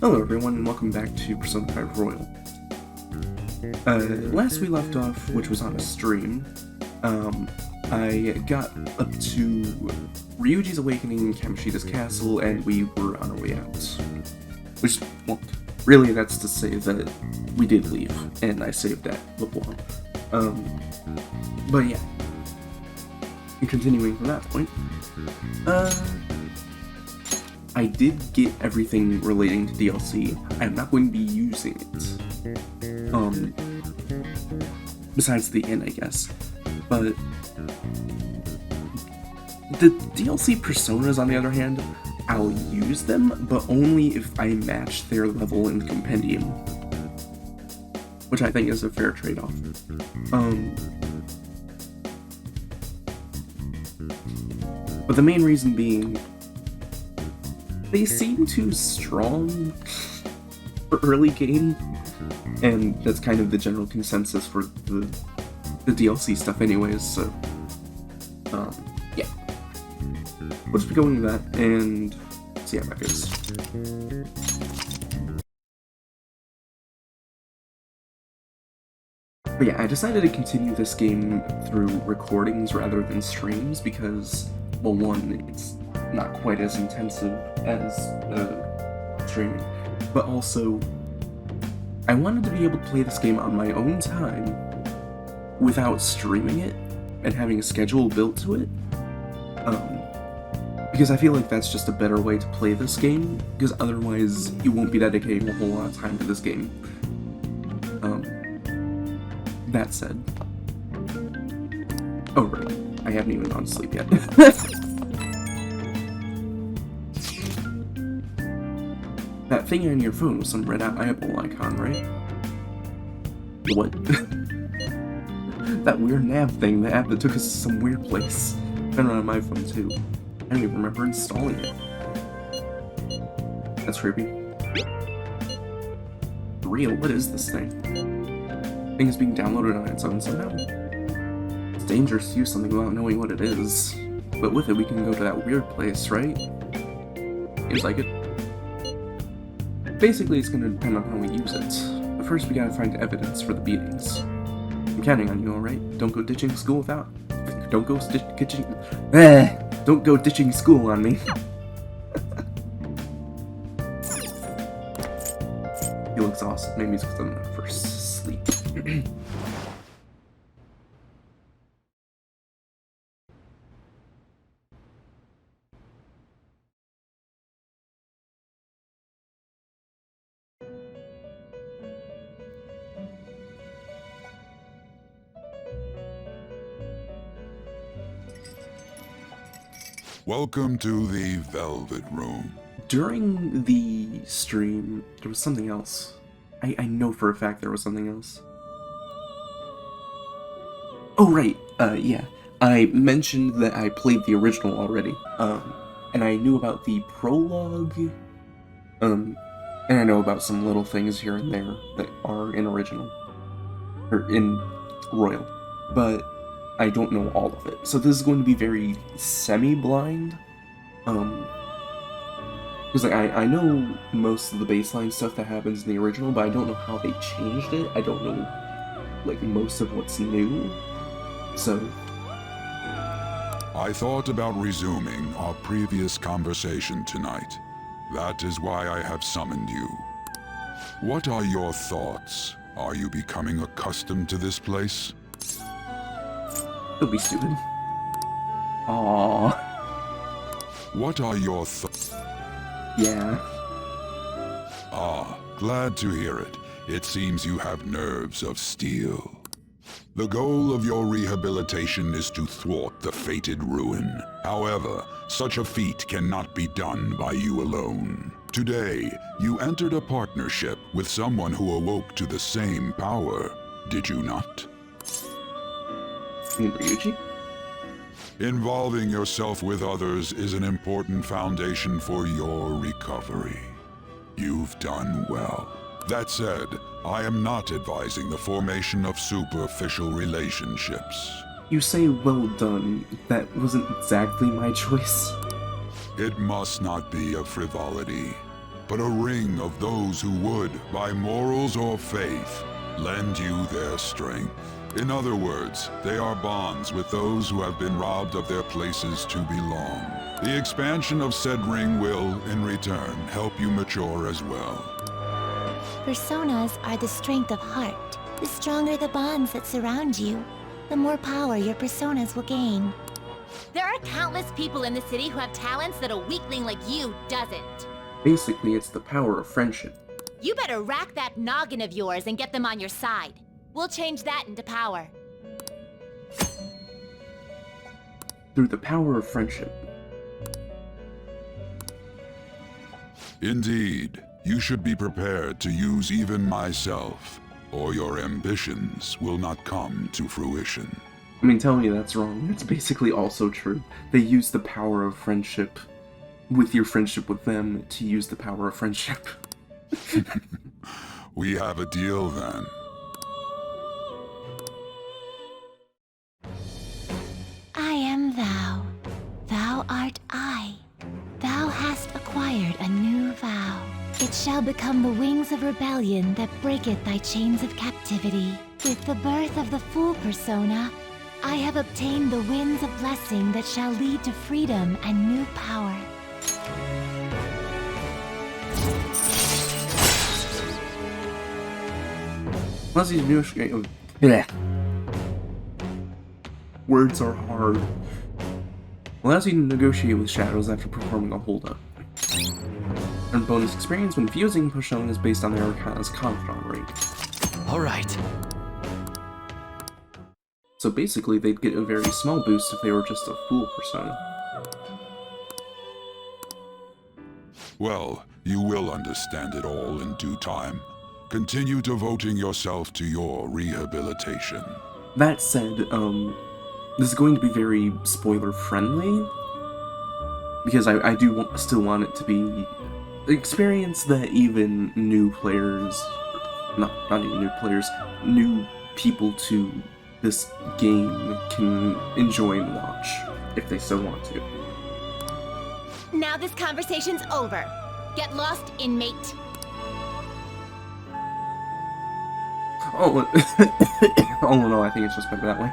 Hello everyone, and welcome back to Persona 5 Royal. Last we left off, which was on a stream, I got up to Ryuji's Awakening in Kamoshida's castle, and we were on our way out. Which, well, really that's to say that we did leave, and I saved that before. But yeah. And continuing from that point, I did get everything relating to DLC. I'm not going to be using it. Besides the inn, I guess. But the DLC personas, on the other hand, I'll use them, but only if I match their level in the compendium. Which I think is a fair trade-off. But the main reason being, they seem too strong for early game, and that's kind of the general consensus for the DLC stuff anyways, so, yeah. We'll just be going with that, and see how that goes. But yeah, I decided to continue this game through recordings rather than streams because, well, one, it's not quite as intensive as streaming, but also I wanted to be able to play this game on my own time without streaming it and having a schedule built to it, because I feel like that's just a better way to play this game, because otherwise you won't be dedicating a whole lot of time to this game. That said, oh right, I haven't even gone to sleep yet. That thing on your phone was some red apple icon, right? What? That weird nav thing, the app that took us to some weird place. Been on my phone too. I don't even remember installing it. That's creepy. For real, what is this thing? Thing is being downloaded on its own somehow. It's dangerous to use something without knowing what it is. But with it, we can go to that weird place, right? Seems like it. Basically, it's gonna depend on how we use it. But first, we gotta find evidence for the beatings. I'm counting on you, alright? Don't go ditching school without... Don't go ditching school on me. He looks awesome. Maybe it's because I'm in first sleep. Welcome to the Velvet Room. During the stream, there was something else. I know for a fact there was something else. Oh, right. Yeah. I mentioned that I played the original already. And I knew about the prologue. And I know about some little things here and there that are in original. Or in Royal. But I don't know all of it. So this is going to be very semi-blind. Because like, I know most of the baseline stuff that happens in the original, but I don't know how they changed it. I don't know, like, most of what's new. So... I thought about resuming our previous conversation tonight. That is why I have summoned you. What are your thoughts? Are you becoming accustomed to this place? Don't be stupid. Aww. What are your thoughts? Yeah. Ah, glad to hear it. It seems you have nerves of steel. The goal of your rehabilitation is to thwart the fated ruin. However, such a feat cannot be done by you alone. Today, you entered a partnership with someone who awoke to the same power, did you not? You mean Ryuji? Involving yourself with others is an important foundation for your recovery. You've done well. That said, I am not advising the formation of superficial relationships. You say well done. That wasn't exactly my choice. It must not be a frivolity. but a ring of those who would, by morals or faith, lend you their strength. In other words, they are bonds with those who have been robbed of their places to belong. The expansion of said ring will, in return, help you mature as well. Personas are the strength of heart. The stronger the bonds that surround you, the more power your personas will gain. There are countless people in the city who have talents that a weakling like you doesn't. Basically, it's the power of friendship. You better rack that noggin of yours and get them on your side. We'll change that into power. Through the power of friendship. Indeed, you should be prepared to use even myself, or your ambitions will not come to fruition. I mean, tell me that's wrong. It's basically also true. They use the power of friendship with your friendship with them to use the power of friendship. We have a deal then. I am thou. Thou art I. Thou hast acquired a new vow. It shall become the wings of rebellion that breaketh thy chains of captivity. With the birth of the Fool persona, I have obtained the winds of blessing that shall lead to freedom and new power. Unless you negotiate. Bleh. Words are hard. Allows you to negotiate with shadows after performing a holdup. Earn bonus experience when fusing personas based on their Arcana's confidant rate. Alright. So basically, they'd get a very small boost if they were just a Fool persona. Well, you will understand it all in due time. Continue devoting yourself to your rehabilitation. That said, this is going to be very spoiler-friendly, because I do still want it to be an experience that even new players, not even new players, new people to this game can enjoy and watch, if they so want to. Now this conversation's over. Get lost, inmate. Oh, oh no, I think it's just better that way.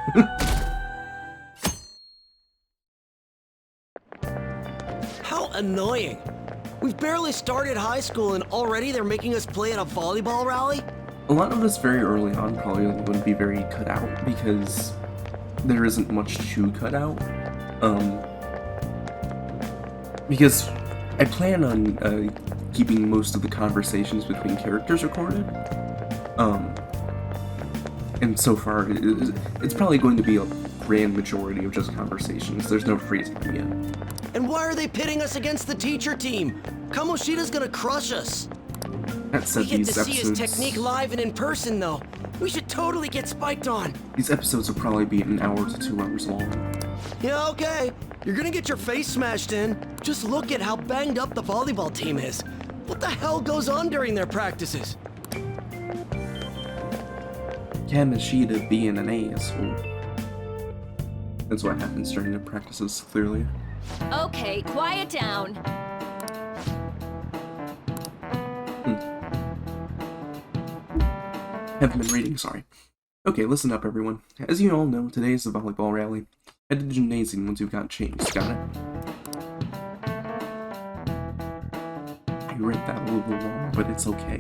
How annoying! We've barely started high school and already they're making us play at a volleyball rally? A lot of this very early on probably wouldn't be very cut out, because there isn't much to cut out. Because I plan on keeping most of the conversations between characters recorded. And so far, it's probably going to be a grand majority of just conversations. There's no freeze time yet. And why are they pitting us against the teacher team? Kamoshida's gonna crush us. That said, We get these to see his episodes, technique live and in person, though. We should totally get spiked on. these episodes will probably be an hour to 2 hours long. Yeah, okay. You're gonna get your face smashed in. Just look at how banged up the volleyball team is. What the hell goes on during their practices? Kamoshida being an asshole. That's what happens during the practices, clearly. Okay, quiet down. Haven't been reading, sorry. Okay, listen up, everyone. As you all know, today is the volleyball rally. Head to the gymnasium once you've got changed, got it? I read that a little long, but it's okay.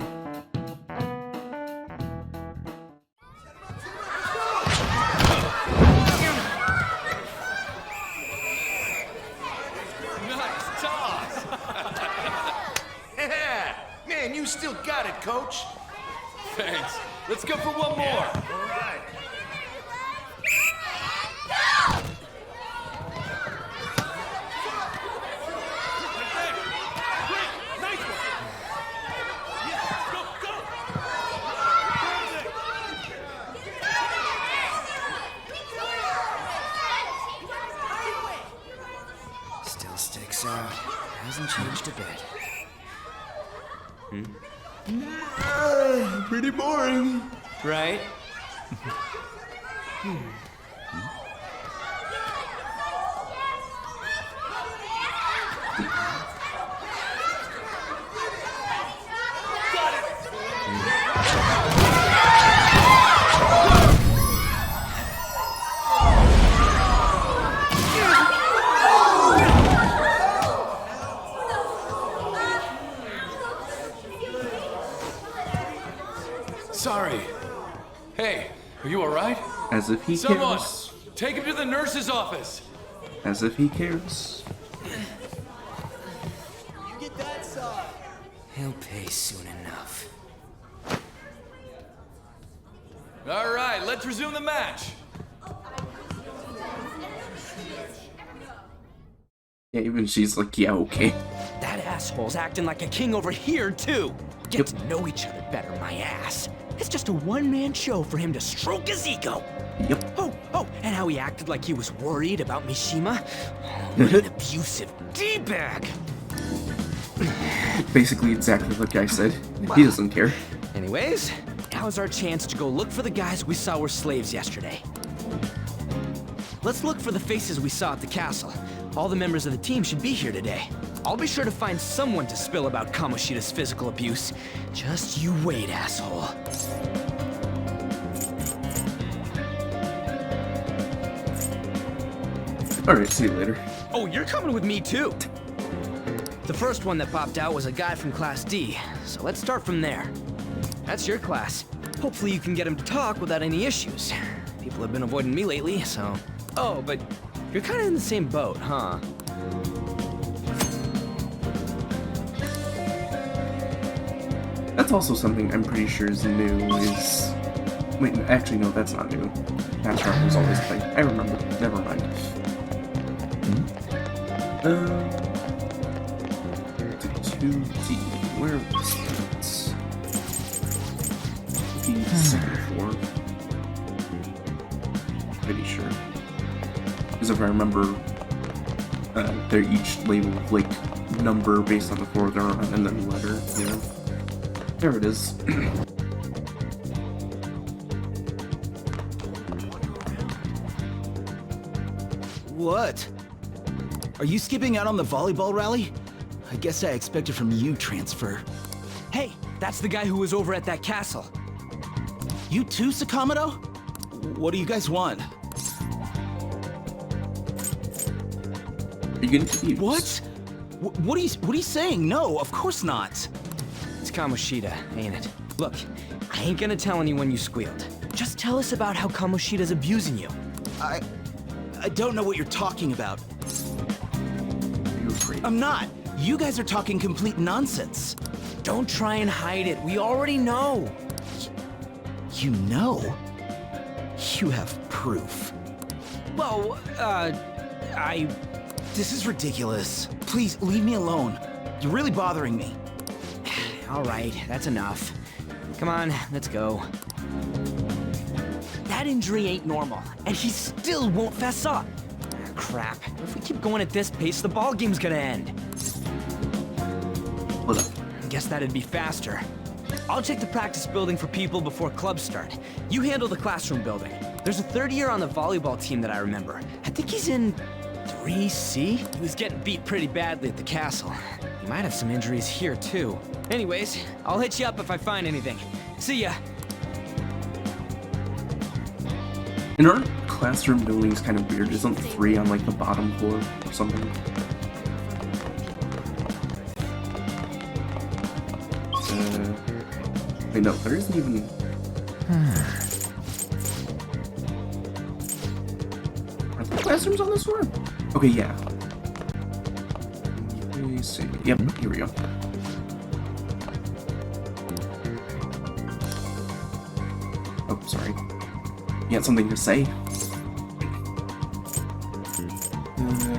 Nice toss! Yeah! Man, you still got it, coach. Thanks. Let's go for one more. All right. Nice one. Yeah, go, go. Still sticks out. Hasn't changed a bit. Pretty boring. Right? Sorry. Hey, are you alright? As if he Someone! cares. Take him to the nurse's office! As if he cares. You get that side. He'll pay soon enough. Alright, let's resume the match! Yeah, even she's like, yeah, okay. That asshole's acting like a king over here, too. Get to know each other better, my ass. It's just a one-man show for him to stroke his ego. Yep. Oh, and how he acted like he was worried about Mishima. Oh, what an abusive D-bag. Basically exactly what Guy said. He doesn't care. Anyways, now's our chance to go look for the guys we saw were slaves yesterday. Let's look for the faces we saw at the castle. All the members of the team should be here today. I'll be sure to find someone to spill about Kamoshida's physical abuse. Just you wait, asshole. Alright, see you later. Oh, you're coming with me too. The first one that popped out was a guy from Class D, so let's start from there. That's your class. Hopefully you can get him to talk without any issues. People have been avoiding me lately, so... Oh, but you're kind of in the same boat, huh? That's also something I'm pretty sure is new, is... Wait, actually, no, that's not new. That's how was always played. I remember. Never mind. 2D. Where was that? The second floor. Pretty sure. Because if I remember, they're each labeled, like, number based on the floor they're on, and then letter, yeah. There it is. What? Are you skipping out on the volleyball rally? I guess I expected from you, Transfer. Hey, that's the guy who was over at that castle. You too, Sakamoto? What do you guys want? Are you getting confused? What? What are you saying? No, of course not. It's Kamoshida, ain't it? Look, I ain't gonna tell anyone you squealed. Just tell us about how Kamoshida's abusing you. I don't know what you're talking about. You're afraid. I'm not. You guys are talking complete nonsense. Don't try and hide it. We already know. You know? You have proof. Well, This is ridiculous. Please, leave me alone. You're really bothering me. All right, that's enough. Come on, let's go. That injury ain't normal, and he still won't fess up. Crap. If we keep going at this pace, the ball game's gonna end. What up? Guess that'd be faster. I'll check the practice building for people before clubs start. You handle the classroom building. There's a third year on the volleyball team that I remember. I think he's in 3C? He was getting beat pretty badly at the castle. He might have some injuries here, too. Anyways, I'll hit you up if I find anything. See ya. And aren't classroom buildings kind of weird? Isn't 3 on, like, the bottom floor or something? Wait, no, there isn't even... Are there classrooms on this floor? Okay, yeah. Let me see. Yep, here we go. Oh, sorry. You had something to say?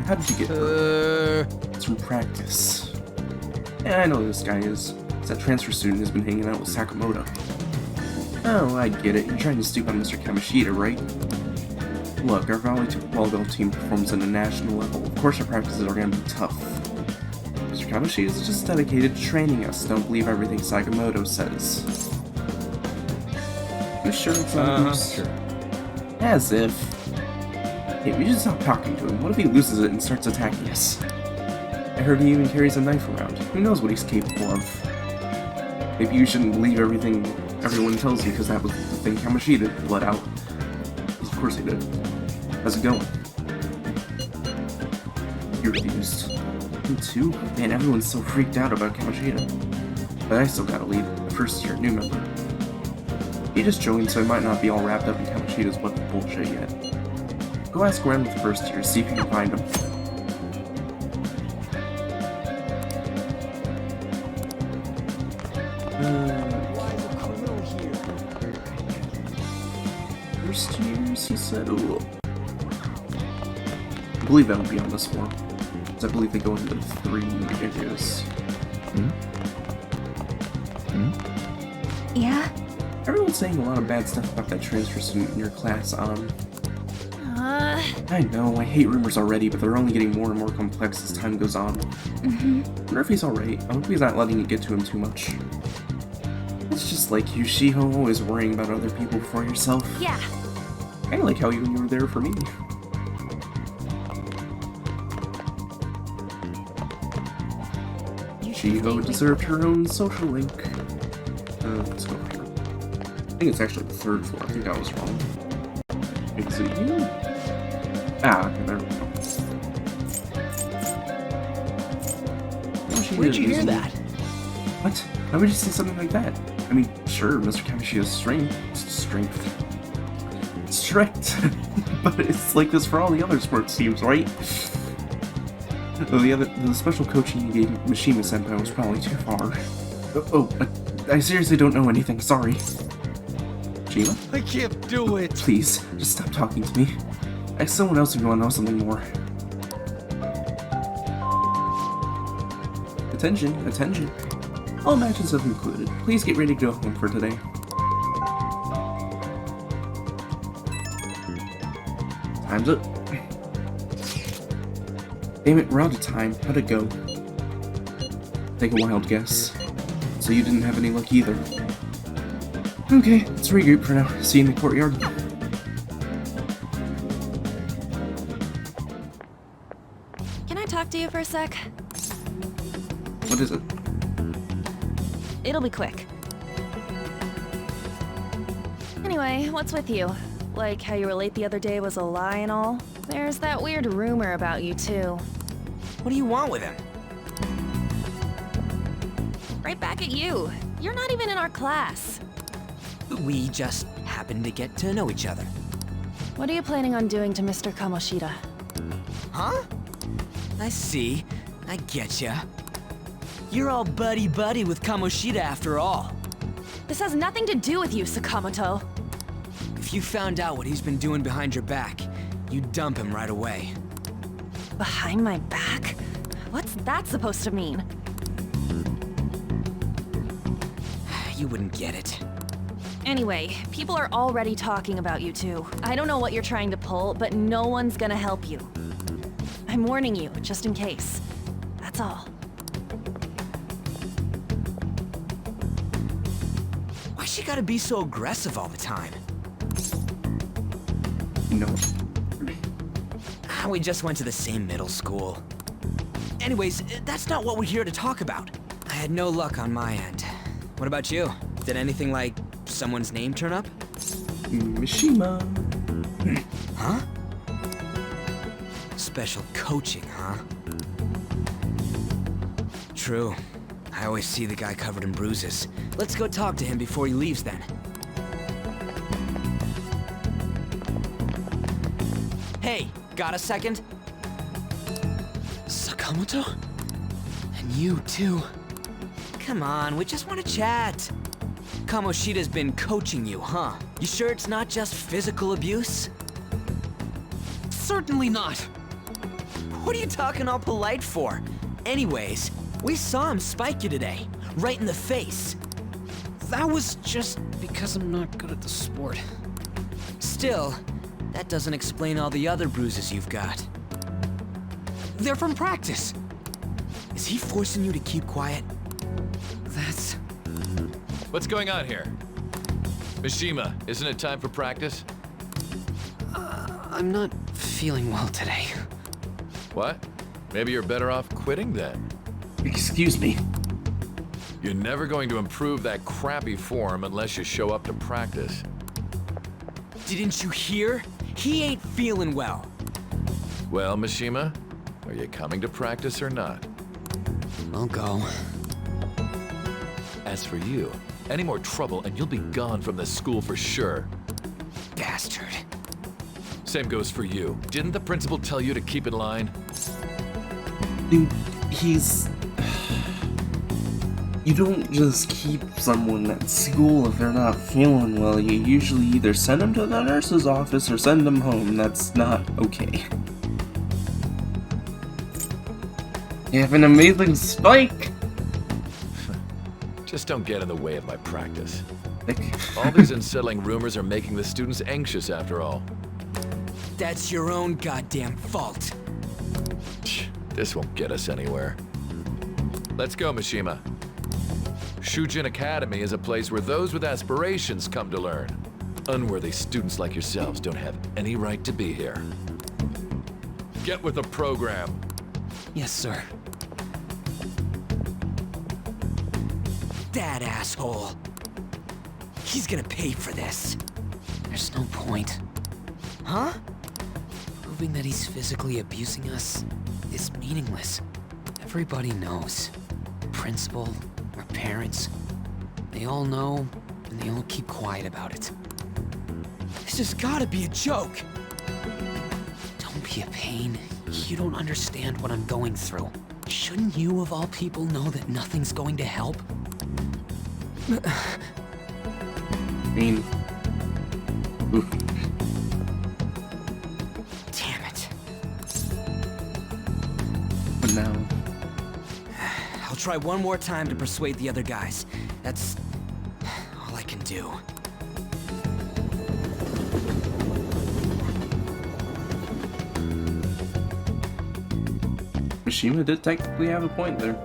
How did you get here? It's from practice. Yeah, I know who this guy is. It's that transfer student who's been hanging out with Sakamoto. Oh, I get it. You're trying to stoop on Mr. Kamoshida, right? Look, our volleyball team performs at a national level. Of course our practices are gonna be tough. Mr. Kamoshida is just dedicated to training us. Don't believe everything Sakamoto says. You sure it's not sure. As if. Hey, we should stop talking to him. What if he loses it and starts attacking us? I heard he even carries a knife around. Who knows what he's capable of? Maybe you shouldn't believe everything everyone tells you, because that was the thing Kamoshida let out. Of course he did. How's it going? You're refused. Me too? Man, everyone's so freaked out about Kamoshida. But I still gotta lead. The first year, new member. He just joined, so he might not be all wrapped up in Kamoshida's web bullshit yet. Go ask around with the first tier, see if you can find him. First tiers, he said. Ooh. I believe that would be on this floor. Because I believe they go into 3 areas. Yeah? Everyone's saying a lot of bad stuff about that transfer student in your class. I know, I hate rumors already, but they're only getting more and more complex as time goes on. Wonder if he's alright. I hope he's not letting it get to him too much. It's just like you, Shiho, always worrying about other people before yourself. Yeah. Kinda like how you were there for me. Shiho deserved her own social link. Let's go here. I think it's actually the 3rd floor. I think I was wrong. Is it you? Ah, okay, there we go. Where'd you hear that? What? Why would you say something like that? I mean, sure, Mr. Kamoshida's strength. Strict. But it's like this for all the other sports teams, right? The special coaching you gave Mishima-senpai was probably too far. I seriously don't know anything, sorry. Shima? I can't do it. Please, just stop talking to me. Ask someone else if you want to know something more. Attention, attention. All matches have concluded. Please get ready to go home for today. Time's up. Damn it, we're out of time. How'd it go? Take a wild guess. So you didn't have any luck either. Okay, let's regroup for now. See you in the courtyard. Can I talk to you for a sec? What is it? It'll be quick. Anyway, what's with you? Like how you were late the other day was a lie and all? There's that weird rumor about you too. What do you want with him? Right back at you. You're not even in our class. We just happened to get to know each other. What are you planning on doing to Mr. Kamoshida? Huh? I see. I getcha. You're all buddy-buddy with Kamoshida after all. This has nothing to do with you, Sakamoto. If you found out what he's been doing behind your back, you'd dump him right away. Behind my back? What's that supposed to mean? You wouldn't get it. Anyway, people are already talking about you two. I don't know what you're trying to pull, but no one's gonna help you. I'm warning you, just in case. That's all. Why's she gotta be so aggressive all the time? No. We just went to the same middle school. Anyways, that's not what we're here to talk about. I had no luck on my end. What about you? Did anything like someone's name turn up? Mishima. Huh? Special coaching, huh? True. I always see the guy covered in bruises. Let's go talk to him before he leaves then. Hey, got a second? Sakamoto? And you too. Come on, we just want to chat. Kamoshida's been coaching you, huh? You sure it's not just physical abuse? Certainly not. What are you talking all polite for? Anyways, we saw him spike you today, right in the face. That was just because I'm not good at the sport. Still, that doesn't explain all the other bruises you've got. They're from practice. Is he forcing you to keep quiet? That's... What's going on here? Mishima, isn't it time for practice? I'm not feeling well today. What? Maybe you're better off quitting then. Excuse me. You're never going to improve that crappy form unless you show up to practice. Didn't you hear? He ain't feeling well. Well, Mishima, are you coming to practice or not? I'll go. As for you, Any more trouble and you'll be gone from this school for sure. Bastard. Same goes for you. Didn't the principal tell you to keep in line? Dude, he's... You don't just keep someone at school if they're not feeling well. You usually either send them to the nurse's office or send them home. That's not okay. You have an amazing spike! Just don't get in the way of my practice. All these unsettling rumors are making the students anxious after all. That's your own goddamn fault. This won't get us anywhere. Let's go, Mishima. Shujin Academy is a place where those with aspirations come to learn. Unworthy students like yourselves don't have any right to be here. Get with the program. Yes, sir. That asshole. He's gonna pay for this. There's no point. Huh? Proving that he's physically abusing us is meaningless. Everybody knows. Principal, our parents, they all know, and they all keep quiet about it. This has gotta be a joke. Don't be a pain. You don't understand what I'm going through. Shouldn't you, of all people, know that nothing's going to help? I mean... Oof. Damn it. But now... I'll try one more time to persuade the other guys. That's all I can do. Mishima did technically have a point there.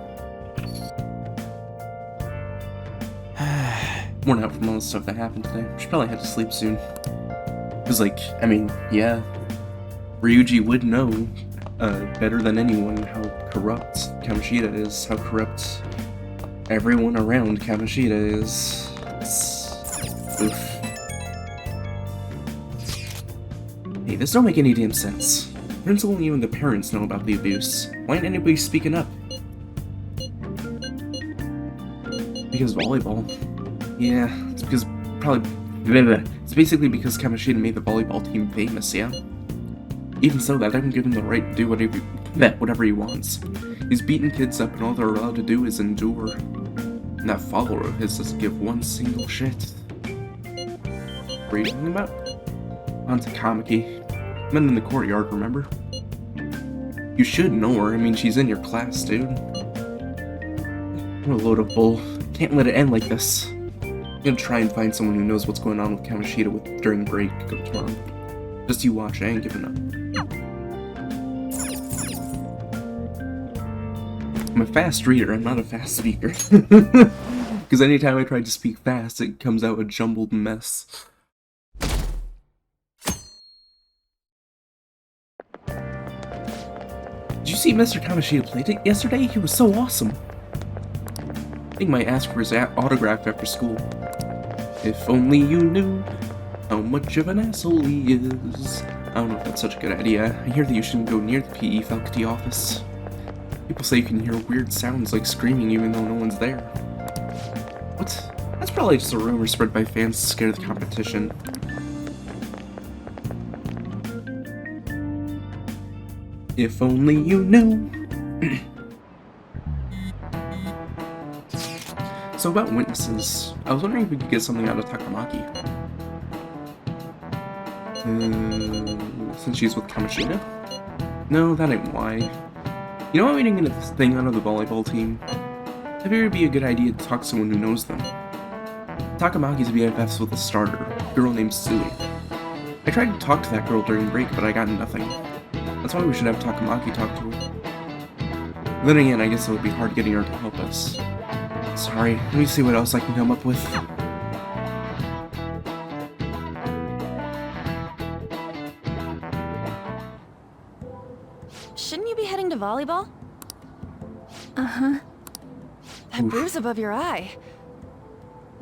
Worn out from all the stuff that happened today. She probably had to sleep soon. Cause like, I mean, yeah. Ryuji would know better than anyone how corrupt Kamoshida is, how corrupt everyone around Kamoshida is. Oof. Hey, this don't make any damn sense. The principal and even the parents know about the abuse. Why ain't anybody speaking up? Because volleyball. Yeah, it's because probably... It's basically because Kamoshida made the volleyball team famous, yeah? Even so, that doesn't give him the right to do whatever he wants. He's beating kids up and all they're allowed to do is endure. And that follower of his doesn't give one single shit. What are you talking about? On to Kamiki. Men in the courtyard, remember? You should know her. I mean, she's in your class, dude. What a load of bull. Can't let it end like this. I'm gonna try and find someone who knows what's going on with Kamoshida during break tomorrow. Just you watch, I ain't giving up. I'm a fast reader, I'm not a fast speaker. Because anytime I try to speak fast, it comes out a jumbled mess. Did you see Mr. Kamoshida played it yesterday? He was so awesome. I think I might ask for his autograph after school. If only you knew how much of an asshole he is. I don't know if that's such a good idea. I hear that you shouldn't go near the PE faculty office. People say you can hear weird sounds like screaming even though no one's there. What? That's probably just a rumor spread by fans to scare the competition. If only you knew. So about witnesses, I was wondering if we could get something out of Takamaki. Since she's with Kamoshida? No, that ain't why. You know, I'm getting this thing out of the volleyball team. I figured it'd be a good idea to talk to someone who knows them. Takamaki's BFFs with a starter, a girl named Sui. I tried to talk to that girl during break, but I got nothing. That's why we should have Takamaki talk to her. Then again, I guess it would be hard getting her to help us. Sorry, let me see what else I can come up with. Shouldn't you be heading to volleyball? Uh-huh. That bruise above your eye.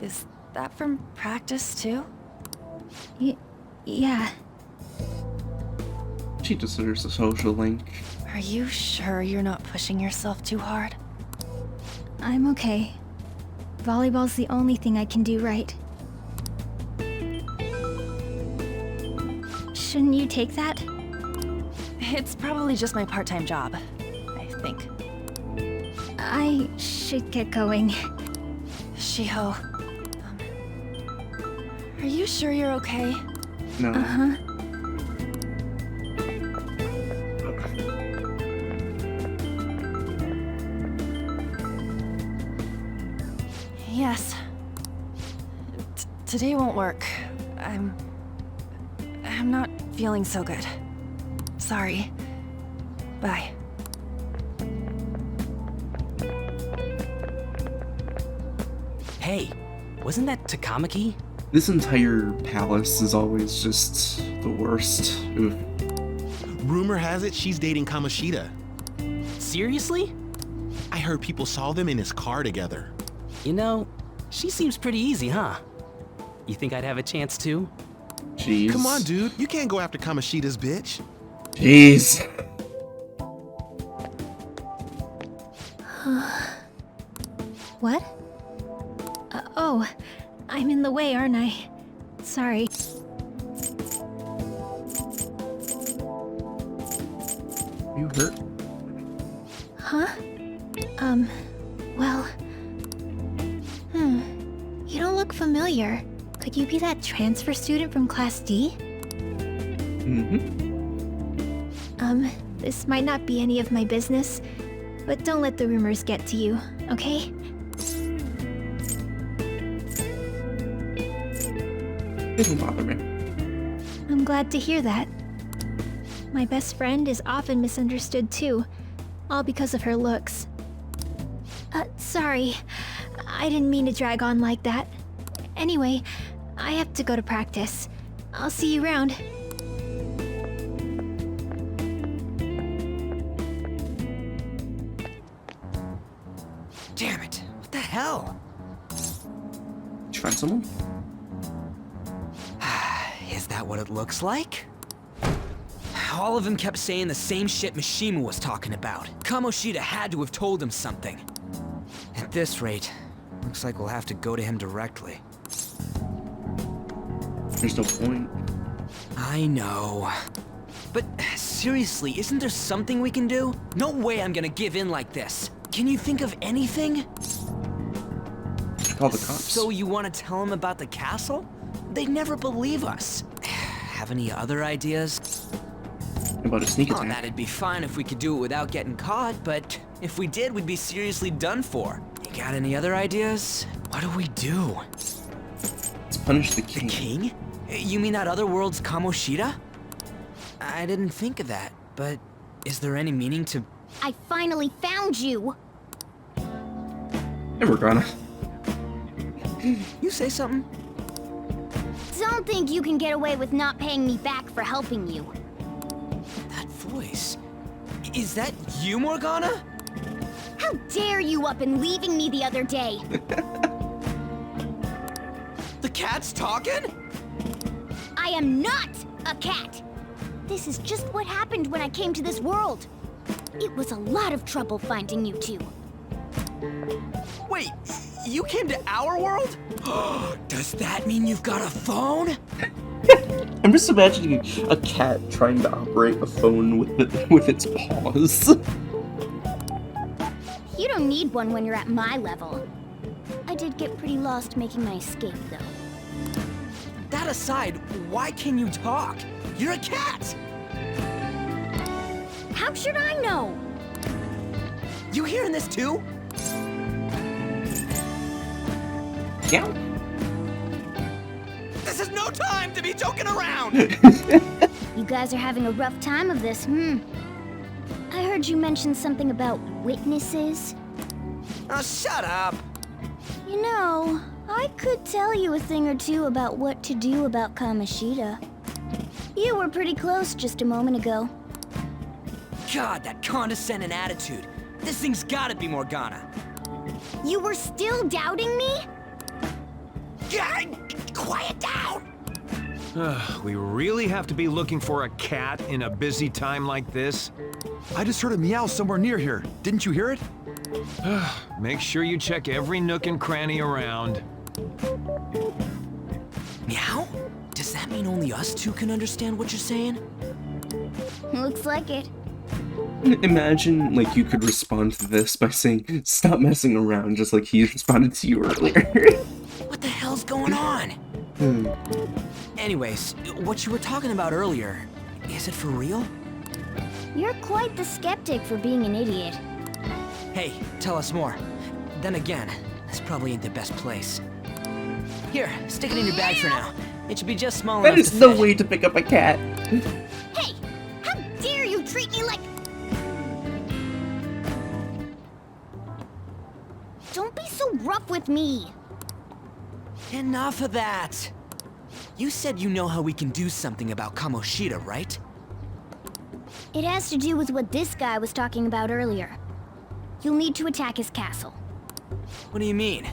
Is that from practice, too? Yeah. She deserves a social link. Are you sure you're not pushing yourself too hard? I'm okay. Volleyball's the only thing I can do right. Shouldn't you take that? It's probably just my part-time job, I think. I should get going. Shiho, are you sure you're okay? No. Uh-huh. Yes. Today won't work. I'm not feeling so good. Sorry. Bye. Hey, wasn't that Takamaki? This entire palace is always just the worst. Oof. Rumor has it she's dating Kamoshida. Seriously? I heard people saw them in his car together. You know, she seems pretty easy, huh? You think I'd have a chance too? Jeez. Come on, dude. You can't go after Kamoshida's bitch. Jeez. What? Oh, I'm in the way, aren't I? Sorry. You hurt? Huh? Well... You don't look familiar. Could you be that transfer student from Class D? This might not be any of my business, but don't let the rumors get to you, okay? It don't bother me. I'm glad to hear that. My best friend is often misunderstood too, all because of her looks. Sorry. I didn't mean to drag on like that. Anyway, I have to go to practice. I'll see you around. Damn it, what the hell? Did you find someone? Is that what it looks like? All of them kept saying the same shit Mishima was talking about. Kamoshida had to have told him something. At this rate, looks like we'll have to go to him directly. There's no point. I know. But seriously, isn't there something we can do? No way I'm gonna give in like this. Can you think of anything? Call the cops. So you want to tell them about the castle? They'd never believe us. Have any other ideas? About a sneak attack. Oh, that'd be fine if we could do it without getting caught, but if we did, we'd be seriously done for. You got any other ideas? What do we do? Let's punish the king. The king? You mean that other world's Kamoshida? I didn't think of that, but is there any meaning to... I finally found you! Hey, we're gonna. You say something? Don't think you can get away with not paying me back for helping you. That voice... Is that you, Morgana? How dare you up and leaving me the other day? The cat's talking? I am not a cat! This is just what happened when I came to this world. It was a lot of trouble finding you two. Wait, you came to our world? Does that mean you've got a phone? I'm just imagining a cat trying to operate a phone with its paws. You don't need one when you're at my level. I did get pretty lost making my escape, though. That aside, why can you talk? You're a cat! How should I know? You hearing this too? Yeah. This is no time to be joking around! You guys are having a rough time of this, I heard you mention something about witnesses. Oh, shut up! You know, I could tell you a thing or two about what to do about Kamoshida. You were pretty close just a moment ago. God, that condescending attitude. This thing's gotta be Morgana. You were still doubting me? Yeah, quiet down! We really have to be looking for a cat in a busy time like this? I just heard a meow somewhere near here. Didn't you hear it? Make sure you check every nook and cranny around. Meow? Does that mean only us two can understand what you're saying? Looks like it. Imagine, like, you could respond to this by saying, "Stop messing around," just like he responded to you earlier. What the hell's going on? Anyways, what you were talking about earlier, is it for real? You're quite the skeptic for being an idiot. Hey, tell us more. Then again, this probably ain't the best place. Here, stick it in your bag for now. It should be just small enough That is to the fit. way to pick up a cat. Hey! How dare you treat me like... Don't be so rough with me! Enough of that! You said you know how we can do something about Kamoshida, right? It has to do with what this guy was talking about earlier. You'll need to attack his castle. What do you mean?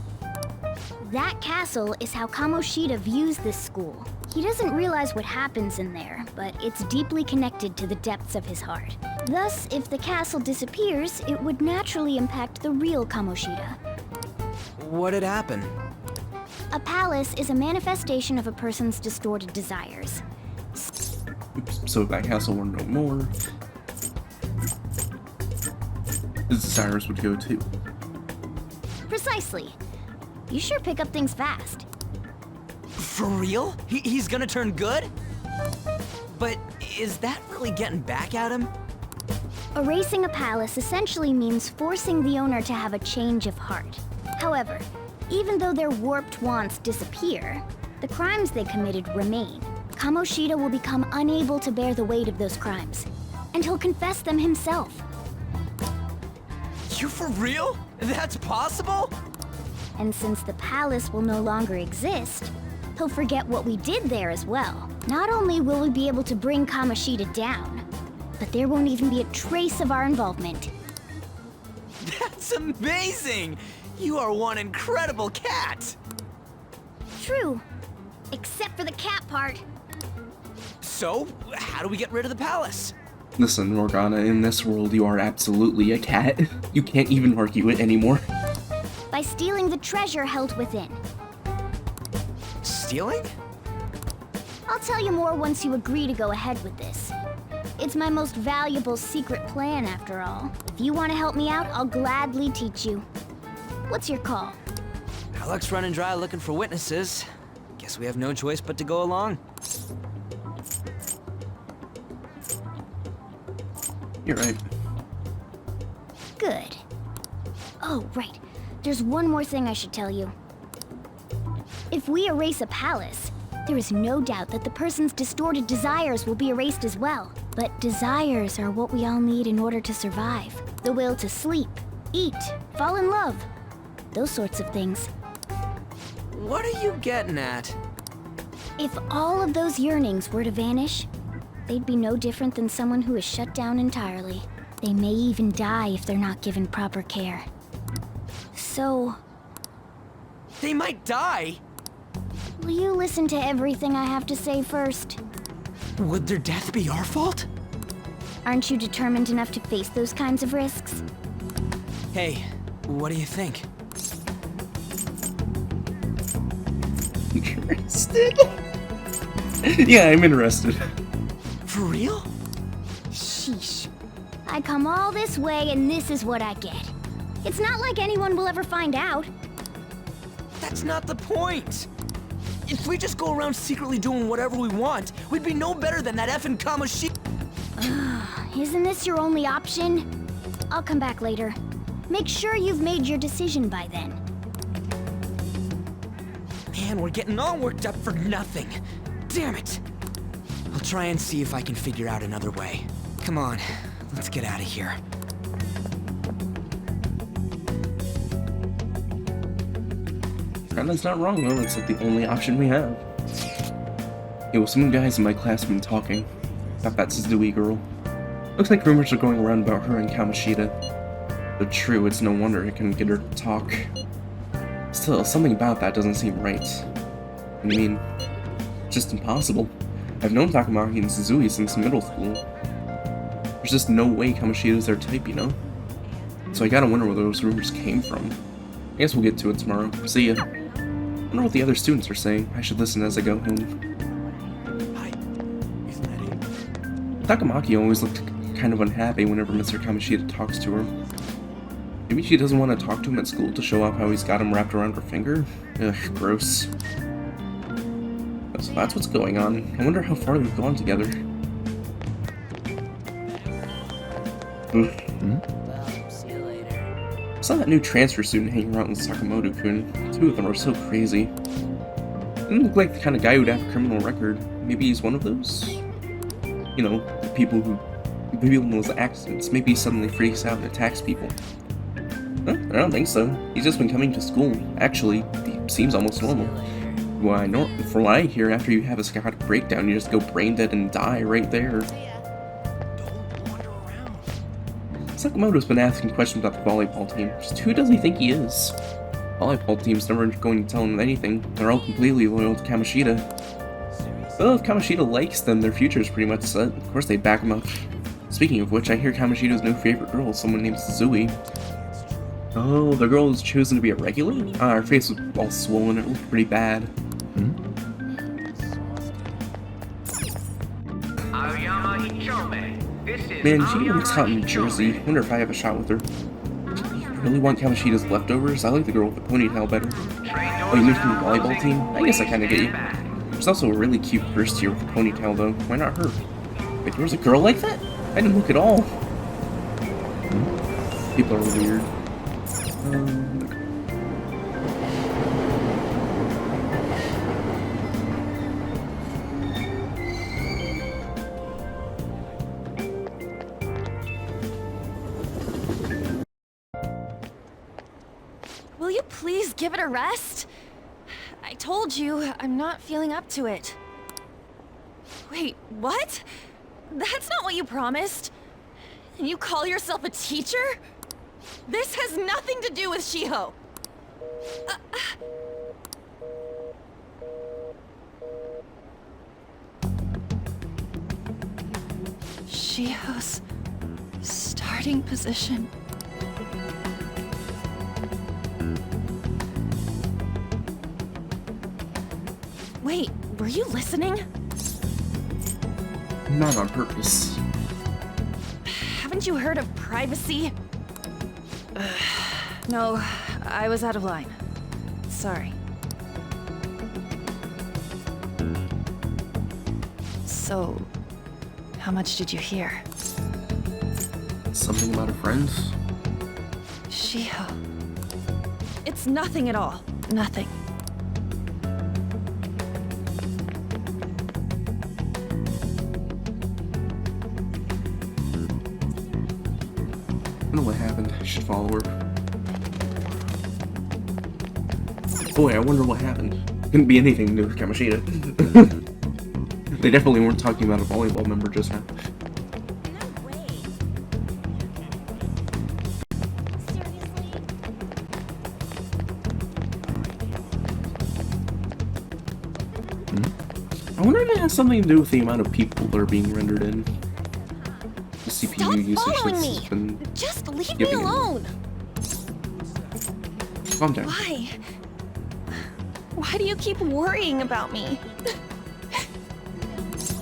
That castle is how Kamoshida views this school. He doesn't realize what happens in there, but it's deeply connected to the depths of his heart. Thus, if the castle disappears, it would naturally impact the real Kamoshida. What'd happen? A palace is a manifestation of a person's distorted desires. Oops, so if that castle were no more, his desires would go too. Precisely. You sure pick up things fast. For real? He's gonna turn good? But is that really getting back at him? Erasing a palace essentially means forcing the owner to have a change of heart. However, even though their warped wants disappear, the crimes they committed remain. Kamoshida will become unable to bear the weight of those crimes, and he'll confess them himself. You for real? That's possible? And since the palace will no longer exist, he'll forget what we did there as well. Not only will we be able to bring Kamoshida down, but there won't even be a trace of our involvement. That's amazing! You are one incredible cat! True. Except for the cat part. So, how do we get rid of the palace? Listen, Morgana, in this world you are absolutely a cat. You can't even argue it anymore. By stealing the treasure held within. Stealing? I'll tell you more once you agree to go ahead with this. It's my most valuable secret plan, after all. If you want to help me out, I'll gladly teach you. What's your call? Our luck's running dry looking for witnesses. Guess we have no choice but to go along. You're right. Good. Oh, right. There's one more thing I should tell you. If we erase a palace, there is no doubt that the person's distorted desires will be erased as well. But desires are what we all need in order to survive. The will to sleep, eat, fall in love. Those sorts of things. What are you getting at? If all of those yearnings were to vanish, they'd be no different than someone who is shut down entirely. They may even die if they're not given proper care. So... They might die? will you listen to everything I have to say first? Would their death be our fault? Aren't you determined enough to face those kinds of risks? Hey, what do you think? Interested? Yeah, I'm interested. For real? Sheesh. I come all this way and this is what I get. It's not like anyone will ever find out. That's not the point! If we just go around secretly doing whatever we want, we'd be no better than that effing Kamoshida. Isn't this your only option? I'll come back later. Make sure you've made your decision by then. Man, we're getting all worked up for nothing. Damn it! I'll try and see if I can figure out another way. Come on, let's get out of here. Kinda's not wrong though, it's like the only option we have. Yo, some guys in my class have been talking about that Zui girl. Looks like rumors are going around about her and Kamoshida. But true, it's no wonder it can get her to talk. Still, something about that doesn't seem right. I mean, it's just impossible. I've known Takamaki and Zui since middle school. There's just no way Kamoshida's their type, you know? so I gotta wonder where those rumors came from. I guess we'll get to it tomorrow. See ya. I wonder what the other students are saying. I should listen as I go home. Takamaki always looked kind of unhappy whenever Mr. Kamoshida talks to her. Maybe she doesn't want to talk to him at school to show off how he's got him wrapped around her finger? Ugh, gross. So that's what's going on. I wonder how far they've gone together. I saw that new transfer student hanging around with Sakamoto-kun. The two of them are so crazy. Didn't look like the kind of guy who'd have a criminal record. Maybe he's one of those? You know, the people who... maybe in those accidents. Maybe he suddenly freaks out and attacks people. Huh? I don't think so. He's just been coming to school. Actually, he seems almost normal. Why, from what I hear, after you have a psychotic breakdown, you just go brain dead and die right there. Sakamoto's been asking questions about the volleyball team. Just who does he think he is? The volleyball team's never going to tell him anything. They're all completely loyal to Kamoshida. Well, if Kamoshida likes them, their future is pretty much set. Of course they back him up. Speaking of which, I hear Kamoshida's new favorite girl is someone named Suzui. Oh, the girl who's chosen to be a regular? Ah, her face was all swollen. It looked pretty bad. Man, she looks hot in Jersey. Wonder if I have a shot with her. I really want Kamoshida's leftovers. I like the girl with the ponytail better. Oh, you mean from the volleyball team? I guess I kinda get you. There's also a really cute first year with a ponytail, though. Why not her? Wait, there was a girl like that? I didn't look at all. People are weird. Will you please give it a rest? I told you, I'm not feeling up to it. Wait, what? That's not what you promised. And you call yourself a teacher? This has nothing to do with Shiho. Shiho's starting position. Wait, were you listening? Not on purpose. Haven't you heard of privacy? No, I was out of line. Sorry. So, how much did you hear? Something about a friend? Shiho. It's nothing at all. Nothing. I don't know what happened. I should follow her. Boy, I wonder what happened. Couldn't be anything to do with Kamoshida. They definitely weren't talking about a volleyball member just now. I wonder if it has something to do with the amount of people that are being rendered in. The CPU usage that's been Just leave me alone! Calm down. Why? Why do you keep worrying about me?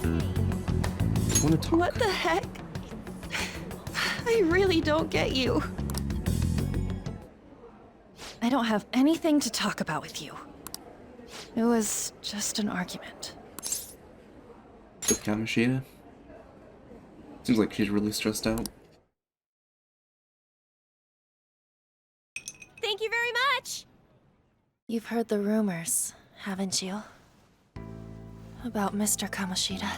I want to talk. What the heck? I really don't get you. I don't have anything to talk about with you. It was just an argument. With Kamoshida? Seems like she's really stressed out. Thank you very much! You've heard the rumors, haven't you? About Mr. Kamoshida.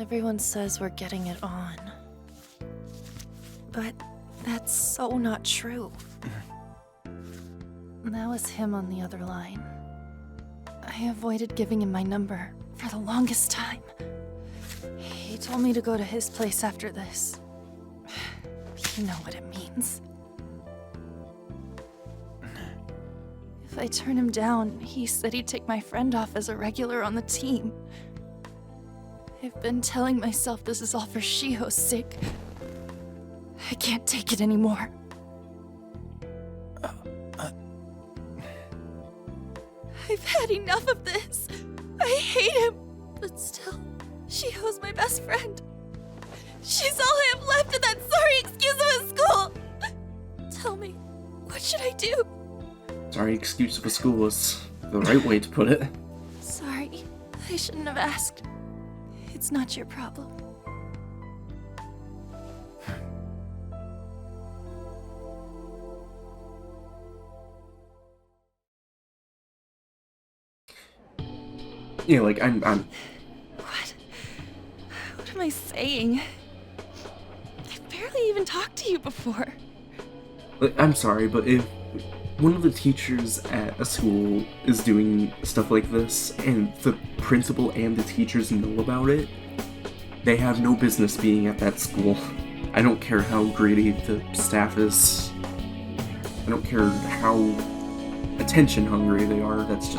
Everyone says we're getting it on. But that's so not true. That was him on the other line. I avoided giving him my number for the longest time. He told me to go to his place after this. You know what it means. If I turn him down, he said he'd take my friend off as a regular on the team. I've been telling myself this is all for Shiho's sake. I can't take it anymore. I've had enough of this. I hate him. But still, she owes my best friend. She's all I have left in that sorry excuse of a school. Tell me, what should I do? Sorry excuse of a school is the right way to put it. Sorry, I shouldn't have asked. It's not your problem. Yeah, like, I'm... What am I saying? I've barely even talked to you before. Like, I'm sorry, but if one of the teachers at a school is doing stuff like this, and the principal and the teachers know about it, they have no business being at that school. I don't care how greedy the staff is. I don't care how attention hungry they are. That's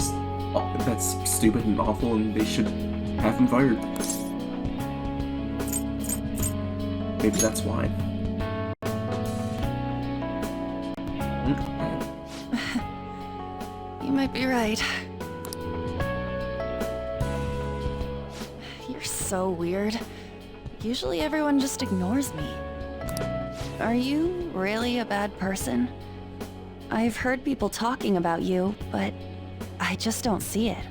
stupid and awful, and they should have him fired. Maybe that's why. You might be right. You're so weird. Usually everyone just ignores me. Are you really a bad person? I've heard people talking about you, but I just don't see it.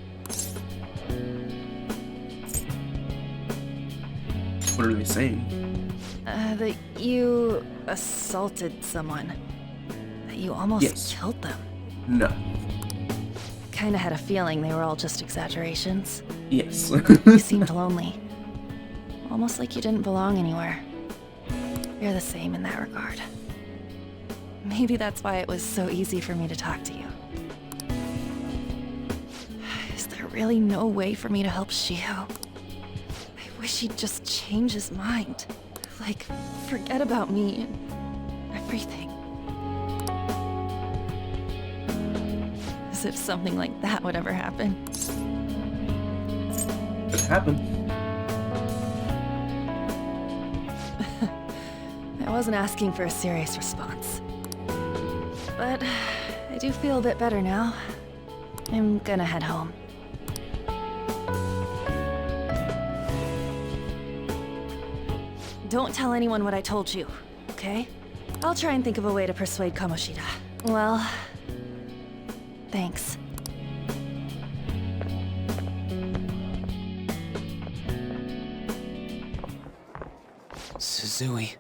What are they saying? That you assaulted someone. That you almost killed them. No. Kinda had a feeling they were all just exaggerations. Yes. You seemed lonely. Almost like you didn't belong anywhere. You're the same in that regard. Maybe that's why it was so easy for me to talk to you. Is there really no way for me to help Shio? I wish he'd just change his mind. Like, forget about me and everything. As if something like that would ever happen. It happened. I wasn't asking for a serious response. But I do feel a bit better now. I'm gonna head home. Don't tell anyone what I told you, okay? I'll try and think of a way to persuade Kamoshida. Well, thanks. Suzui.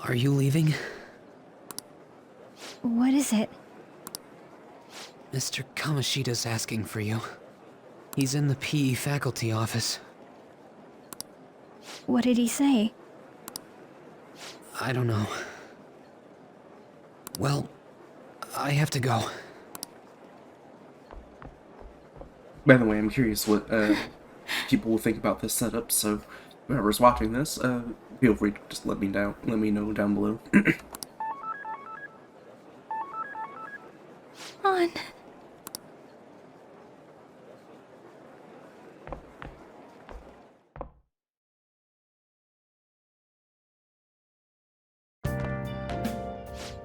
Are you leaving? What is it? Mr. Kamoshida's asking for you. He's in the PE faculty office. What did he say? I don't know. Well, I have to go. By the way, I'm curious what people will think about this setup, so whoever's watching this, feel free to just let me know down below. On.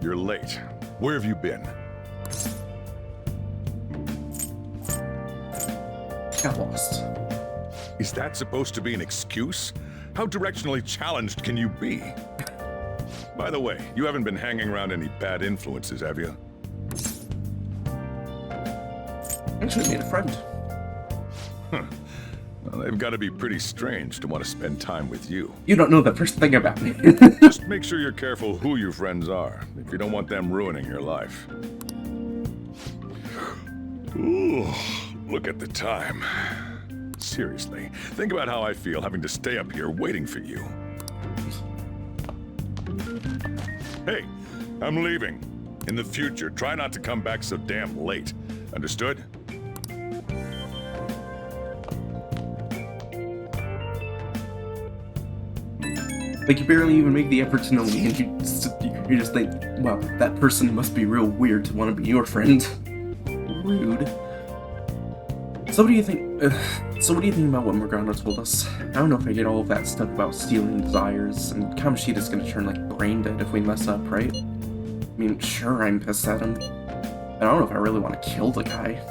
You're late. Where have you been? Got lost. Is that supposed to be an excuse? How directionally challenged can you be? By the way, you haven't been hanging around any bad influences, have you? Actually made a friend. Huh. Well, they've got to be pretty strange to want to spend time with you. You don't know the first thing about me. Just make sure you're careful who your friends are, if you don't want them ruining your life. Ooh, look at the time. Seriously, think about how I feel having to stay up here waiting for you. Hey, I'm leaving. In the future, try not to come back so damn late. Understood? Like, you barely even make the effort to know me, and you just think, well, that person must be real weird to want to be your friend. Rude. So what do you think? So what do you think about what Morgana told us? I don't know if I get all of that stuff about stealing desires, and Kamoshida's gonna turn like brain dead if we mess up, right? I mean, sure, I'm pissed at him. I don't know if I really want to kill the guy.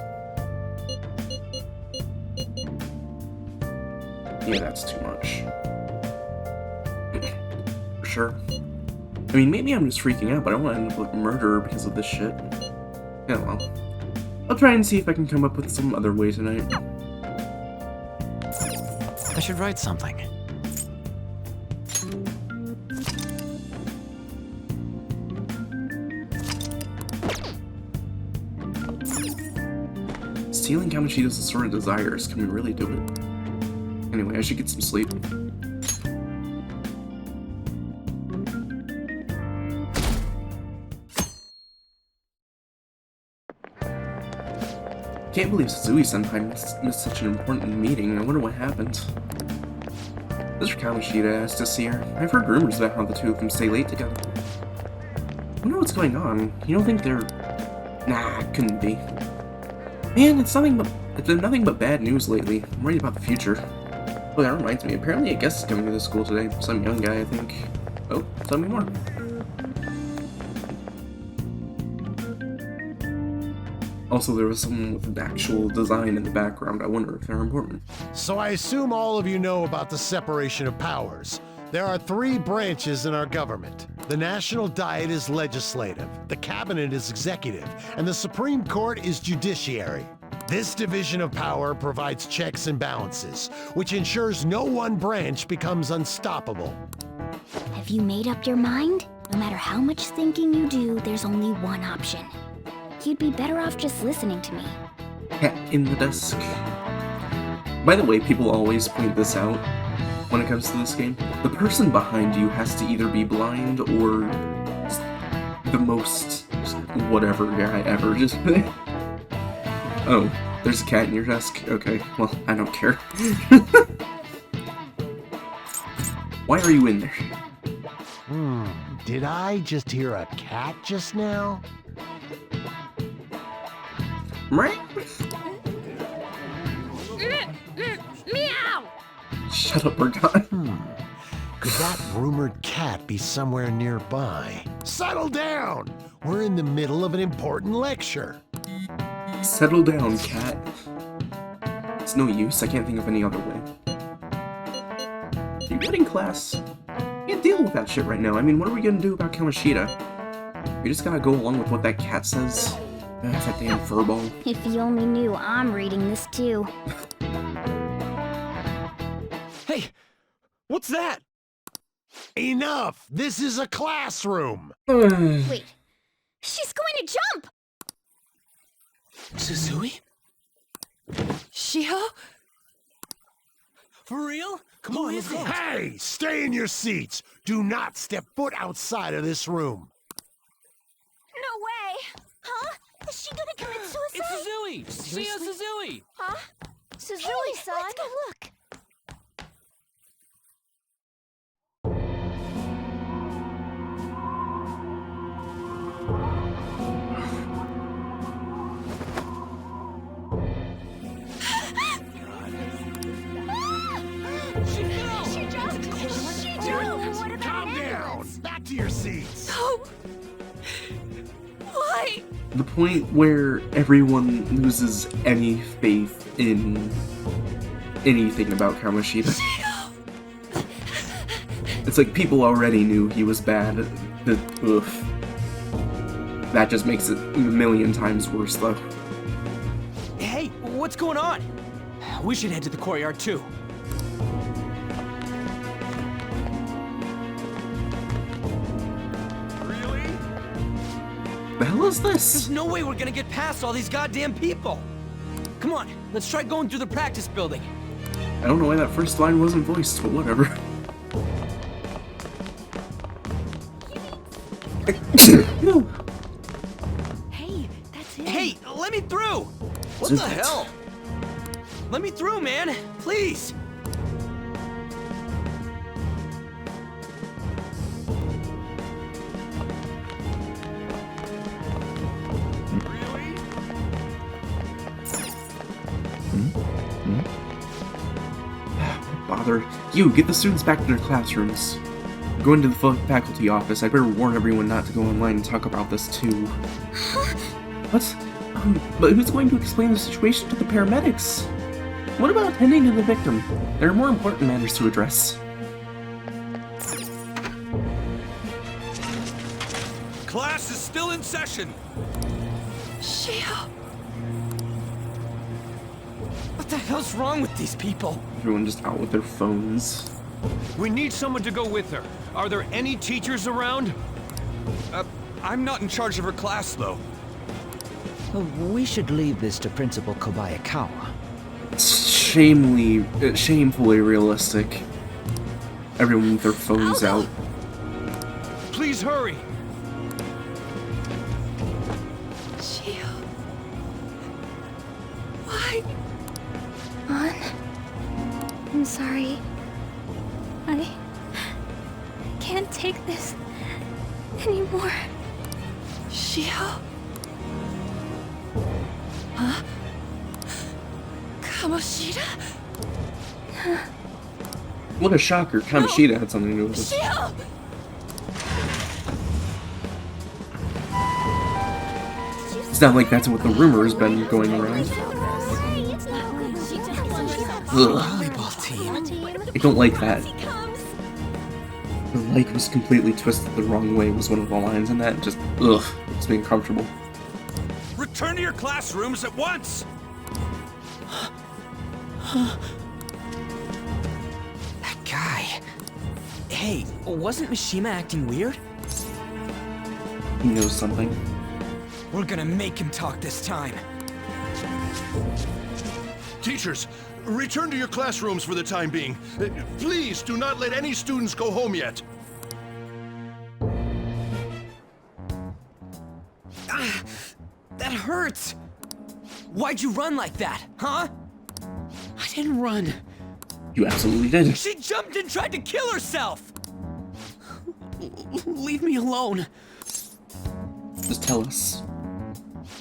Yeah, that's too much. For sure. I mean, maybe I'm just freaking out, but I don't want to end up like murderer because of this shit. Yeah, well. I'll try and see if I can come up with some other way tonight. I should write something. Stealing Kamoshida's assorted desires, can we really do it? Anyway, I should get some sleep. Can't believe Suzui-senpai missed such an important meeting. I wonder what happened. Mr. Kamoshida asked to see her. I've heard rumors about how the two of them stay late together. I wonder what's going on. You don't think they're... Nah, it couldn't be. Man, it's been nothing but bad news lately. I'm worried about the future. Oh, that reminds me. Apparently a guest is coming to the school today. Some young guy, I think. Oh, tell me more. Also, there was someone with an actual design in the background. I wonder if they're important. So I assume all of you know about the separation of powers. There are 3 branches in our government. The National Diet is legislative, the Cabinet is executive, and the Supreme Court is judiciary. This division of power provides checks and balances, which ensures no one branch becomes unstoppable. Have you made up your mind? No matter how much thinking you do, there's only one option. You'd be better off just listening to me. Cat in the desk. By the way, people always point this out when it comes to this game. The person behind you has to either be blind or the most whatever guy ever. Just oh, there's a cat in your desk? Okay, well, I don't care. Why are you in there? Did I just hear a cat just now? Right? Meow! Shut up, Morgana. Could that rumored cat be somewhere nearby? Settle down! We're in the middle of an important lecture. Settle down, cat. It's no use. I can't think of any other way. You good in class? Can't deal with that shit right now. I mean, what are we gonna do about Kamoshida? We just gotta go along with what that cat says. That damn furball. If you only knew I'm reading this too. Hey, what's that? Enough! This is a classroom! Wait, she's going to jump! Suzui? Shio? For real? Come on, let's go. Hey! Stay in your seats! Do not step foot outside of this room! No way! Huh? Is she gonna commit suicide? It's Suzui! Shio Suzui! Huh? Suzui-san? Let's go look! She jumped! What about Calm down! Back to your seats! Oh! Why? The point where everyone loses any faith in anything about Kamoshida. It's like people already knew he was bad. Oof. That just makes it a million times worse, though. Hey, what's going on? We should head to the courtyard too. The hell is this? There's no way we're gonna get past all these goddamn people. Come on, let's try going through the practice building. I don't know why that first line wasn't voiced, but whatever. Hey, that's it. Hey, let me through! What Is the it? hell? Let me through, man! Please! bother. You, get the students back to their classrooms. Go into the faculty office. I better warn everyone not to go online and talk about this too. What? But who's going to explain the situation to the paramedics? What about attending to the victim? There are more important matters to address. Class is still in session. Shio! What the hell's wrong with these people? Everyone just out with their phones. We need someone to go with her. Are there any teachers around? I'm not in charge of her class, though. We should leave this to Principal Kobayakawa. Shamefully realistic. Everyone with their phones out. Please hurry. Shio. Why? On. I'm sorry. I can't take this anymore. Shio? Huh? Kamoshida? What a shocker. Kamoshida had something to do with this. Shio! It's not like that's what the rumor has been going around. Volleyball team. I don't like that. The light was completely twisted the wrong way was one of the lines in that. Just, ugh, it's being uncomfortable. Return to your classrooms at once! That guy. Hey, wasn't Mishima acting weird? He knows something. We're gonna make him talk this time. Teachers, return to your classrooms for the time being. Please do not let any students go home yet. That hurts! Why'd you run like that, huh? I didn't run. You absolutely did. She jumped and tried to kill herself! Leave me alone. Just tell us.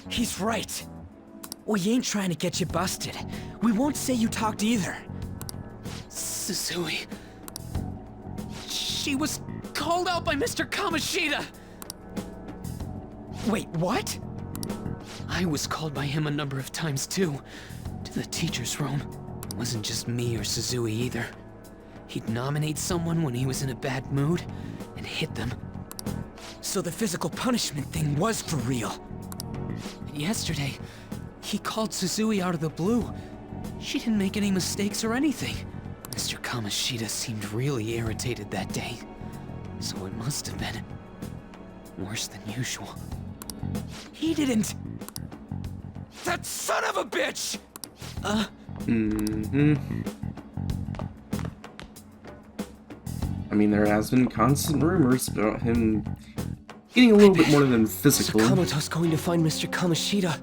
He's right. We ain't trying to get you busted. We won't say you talked either. Suzui. She was called out by Mr. Kamoshida! Wait, what? I was called by him a number of times too. To the teacher's room. It wasn't just me or Suzui either. He'd nominate someone when he was in a bad mood and hit them. So the physical punishment thing was for real. And yesterday, he called Suzui out of the blue. She didn't make any mistakes or anything. Mr. Kamoshida seemed really irritated that day. So it must have been worse than usual. He didn't... That son of a bitch! I mean, there has been constant rumors about him getting a little bit more than physical. Sakamoto's going to find Mr. Kamoshida.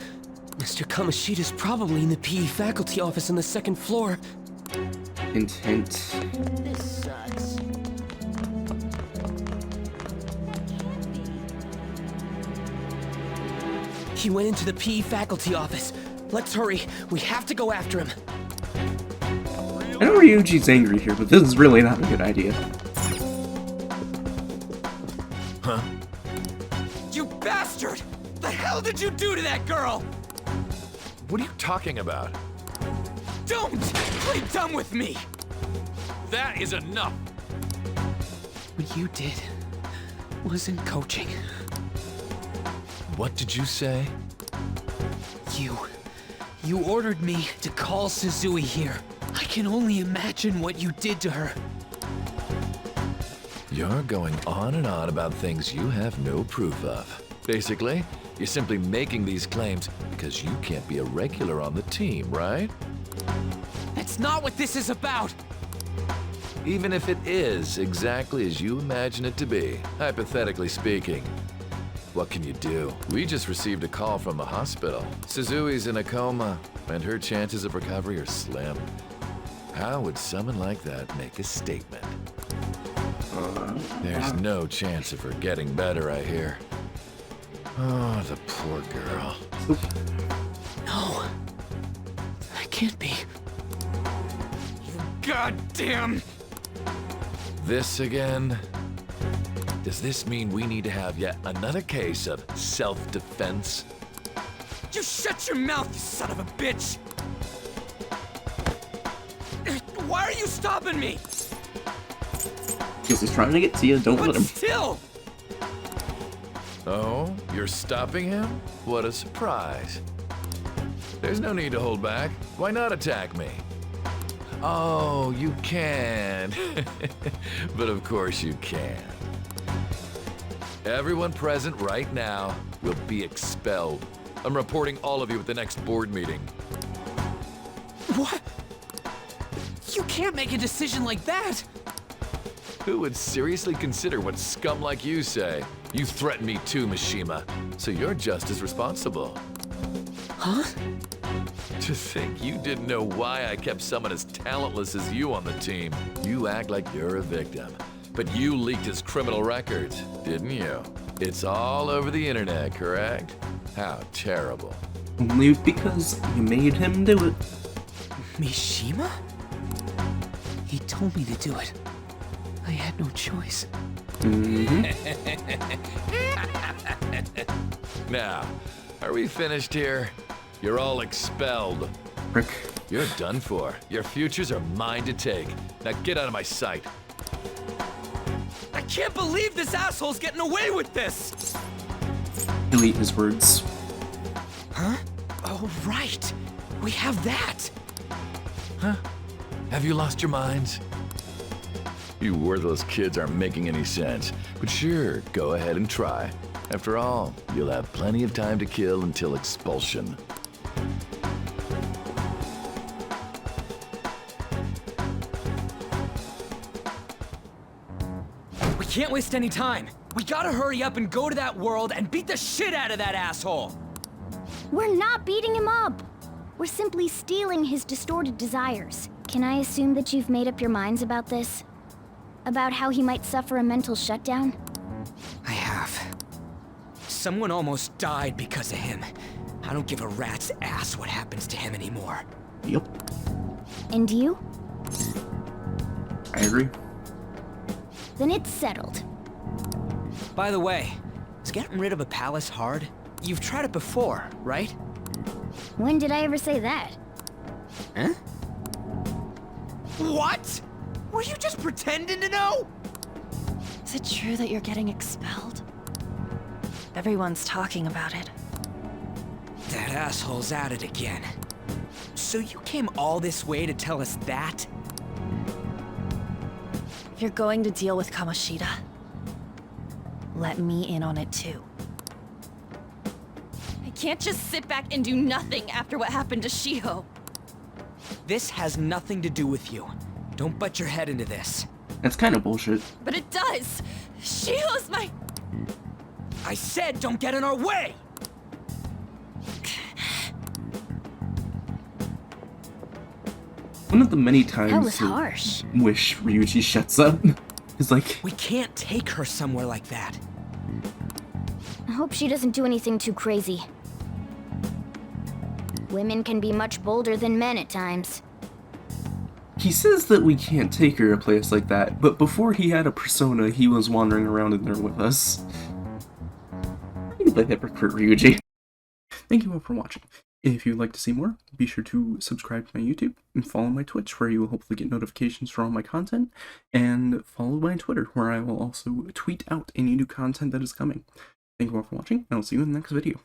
Mr. Kamoshida's probably in the PE faculty office on the second floor. Intent. This sucks. He went into the PE faculty office. Let's hurry. We have to go after him. I know Ryuji's angry here, but this is really not a good idea. Huh? You bastard! The hell did you do to that girl? What are you talking about? Don't play dumb with me! That is enough! What you did wasn't coaching. What did you say? You ordered me to call Suzui here. I can only imagine what you did to her. You're going on and on about things you have no proof of. Basically, you're simply making these claims because you can't be a regular on the team, right? That's not what this is about! Even if it is exactly as you imagine it to be, hypothetically speaking. What can you do? We just received a call from the hospital. Suzui's in a coma, and her chances of recovery are slim. How would someone like that make a statement? There's no chance of her getting better, I hear. Oh, the poor girl. No. That can't be. You God damn! This again? Does this mean we need to have yet another case of self-defense? You shut your mouth, you son of a bitch! Why are you stopping me? Because he's trying to get to you, don't let him. Still! Oh, you're stopping him? What a surprise. There's no need to hold back. Why not attack me? Oh, you can. But of course you can. Everyone present right now will be expelled. I'm reporting all of you at the next board meeting. What? You can't make a decision like that! Who would seriously consider what scum like you say? You threatened me too, Mishima, so you're just as responsible. Huh? To think you didn't know why I kept someone as talentless as you on the team. You act like you're a victim. But you leaked his criminal records, didn't you? It's all over the internet, correct? How terrible. Only because you made him do it. Mishima? He told me to do it. I had no choice. Now, are we finished here? You're all expelled. Rick. You're done for. Your futures are mine to take. Now get out of my sight. I can't believe this asshole's getting away with this! Delete his words. Huh? Oh, right. We have that. Huh? Have you lost your minds? You worthless kids aren't making any sense. But sure, go ahead and try. After all, you'll have plenty of time to kill until expulsion. We can't waste any time. We gotta hurry up and go to that world and beat the shit out of that asshole. We're not beating him up. We're simply stealing his distorted desires. Can I assume that you've made up your minds about this? About how he might suffer a mental shutdown? I have. Someone almost died because of him. I don't give a rat's ass what happens to him anymore. Yep. And you? I agree. Then it's settled. By the way, is getting rid of a palace hard? You've tried it before, right? When did I ever say that? Huh? What? Were you just pretending to know? Is it true that you're getting expelled? Everyone's talking about it. That asshole's at it again. So you came all this way to tell us that? If you're going to deal with Kamoshida, let me in on it too. I can't just sit back and do nothing after what happened to Shiho. This has nothing to do with you. Don't butt your head into this. That's kind of bullshit. But it does! Shiho's my... I said don't get in our way! One of the many times That was harsh. Wish Ryuji shuts up is like... We can't take her somewhere like that. I hope she doesn't do anything too crazy. Women can be much bolder than men at times. He says that we can't take her a place like that, but before he had a persona, he was wandering around in there with us. You like that recruit Ryuji. Thank you all for watching. If you'd like to see more, be sure to subscribe to my YouTube and follow my Twitch, where you will hopefully get notifications for all my content, and follow my Twitter, where I will also tweet out any new content that is coming. Thank you all for watching, and I'll see you in the next video.